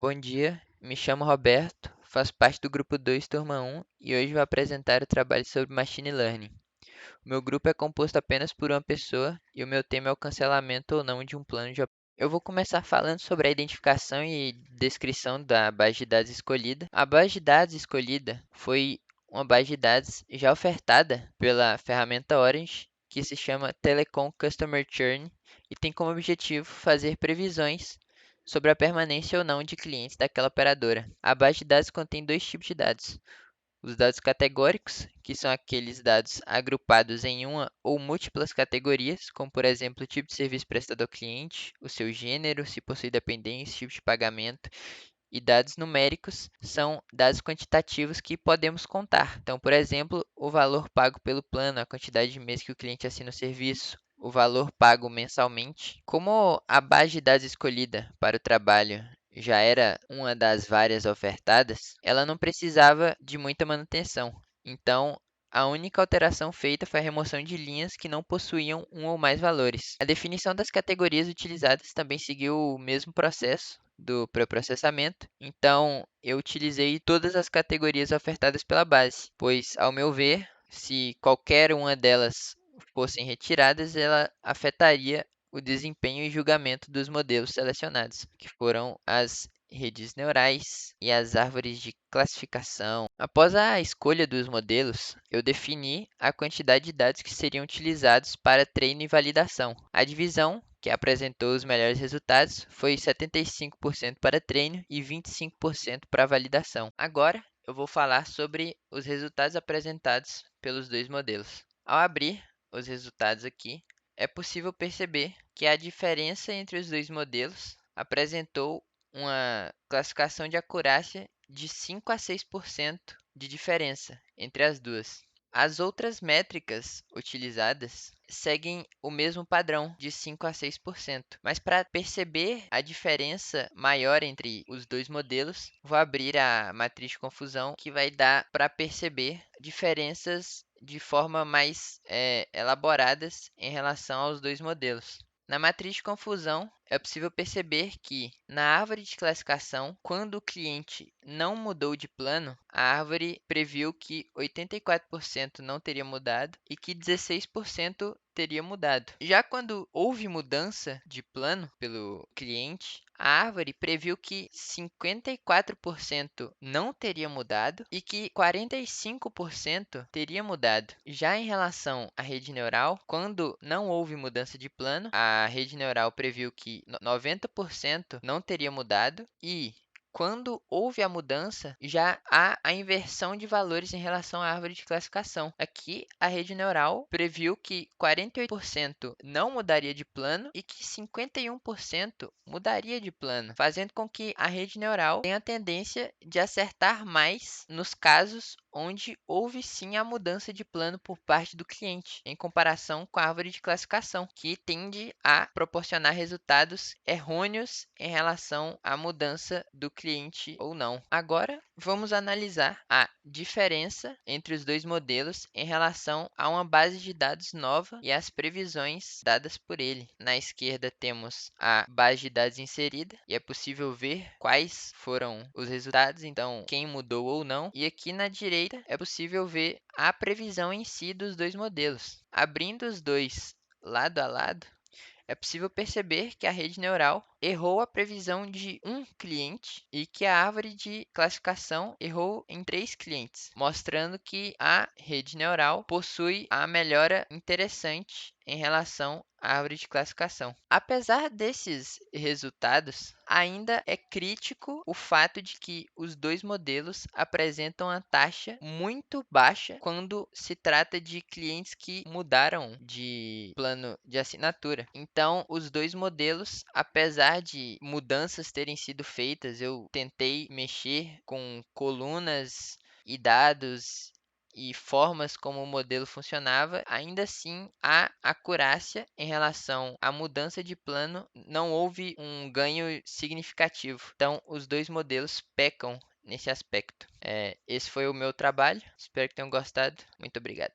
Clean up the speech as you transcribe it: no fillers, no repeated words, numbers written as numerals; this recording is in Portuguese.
Bom dia, me chamo Roberto, faço parte do grupo 2, turma 1, e hoje vou apresentar o trabalho sobre Machine Learning. O meu grupo é composto apenas por uma pessoa e o meu tema é o cancelamento ou não de um plano de operações. Eu vou começar falando sobre a identificação e descrição da base de dados escolhida. A base de dados escolhida foi uma base de dados já ofertada pela ferramenta Orange, que se chama Telecom Customer Churn e tem como objetivo fazer previsões sobre a permanência ou não de clientes daquela operadora. A base de dados contém dois tipos de dados: os dados categóricos, que são aqueles dados agrupados em uma ou múltiplas categorias, como por exemplo o tipo de serviço prestado ao cliente, o seu gênero, se possui dependência, tipo de pagamento. E dados numéricos são dados quantitativos que podemos contar. Então, por exemplo, o valor pago pelo plano, a quantidade de meses que o cliente assina o serviço, o valor pago mensalmente. Como a base de dados escolhida para o trabalho já era uma das várias ofertadas, ela não precisava de muita manutenção. Então, a única alteração feita foi a remoção de linhas que não possuíam um ou mais valores. A definição das categorias utilizadas também seguiu o mesmo processo do pré-processamento, então eu utilizei todas as categorias ofertadas pela base, pois, ao meu ver, se qualquer uma delas fossem retiradas, ela afetaria o desempenho e julgamento dos modelos selecionados, que foram as redes neurais e as árvores de classificação. Após a escolha dos modelos, eu defini a quantidade de dados que seriam utilizados para treino e validação. A divisão que apresentou os melhores resultados foi 75% para treino e 25% para validação. Agora, eu vou falar sobre os resultados apresentados pelos dois modelos. Ao abrir os resultados aqui, é possível perceber que a diferença entre os dois modelos apresentou uma classificação de acurácia de 5 a 6% de diferença entre as duas. As outras métricas utilizadas seguem o mesmo padrão de 5 a 6%, mas para perceber a diferença maior entre os dois modelos, vou abrir a matriz de confusão que vai dar para perceber diferenças de forma mais elaboradas em relação aos dois modelos. Na matriz de confusão, é possível perceber que, na árvore de classificação, quando o cliente não mudou de plano, a árvore previu que 84% não teria mudado e que 16% teria mudado. Já quando houve mudança de plano pelo cliente, a árvore previu que 54% não teria mudado e que 45% teria mudado. Já em relação à rede neural, quando não houve mudança de plano, a rede neural previu que 90% não teria mudado e quando houve a mudança, já há a inversão de valores em relação à árvore de classificação. Aqui, a rede neural previu que 48% não mudaria de plano e que 51% mudaria de plano, fazendo com que a rede neural tenha a tendência de acertar mais nos casos onde houve sim a mudança de plano por parte do cliente, em comparação com a árvore de classificação, que tende a proporcionar resultados errôneos em relação à mudança do cliente ou não. Agora, vamos analisar a diferença entre os dois modelos em relação a uma base de dados nova e as previsões dadas por ele. Na esquerda temos a base de dados inserida e é possível ver quais foram os resultados, então quem mudou ou não. E aqui na direita é possível ver a previsão em si dos dois modelos. Abrindo os dois lado a lado, é possível perceber que a rede neural errou a previsão de um cliente e que a árvore de classificação errou em 3 clientes, mostrando que a rede neural possui a melhora interessante em relação à árvore de classificação. Apesar desses resultados, ainda é crítico o fato de que os dois modelos apresentam uma taxa muito baixa quando se trata de clientes que mudaram de plano de assinatura. Então, os dois modelos, apesar de mudanças terem sido feitas, eu tentei mexer com colunas e dados e formas como o modelo funcionava, ainda assim a acurácia em relação à mudança de plano não houve um ganho significativo. Então, os dois modelos pecam nesse aspecto. Esse foi o meu trabalho. Espero que tenham gostado. Muito obrigado.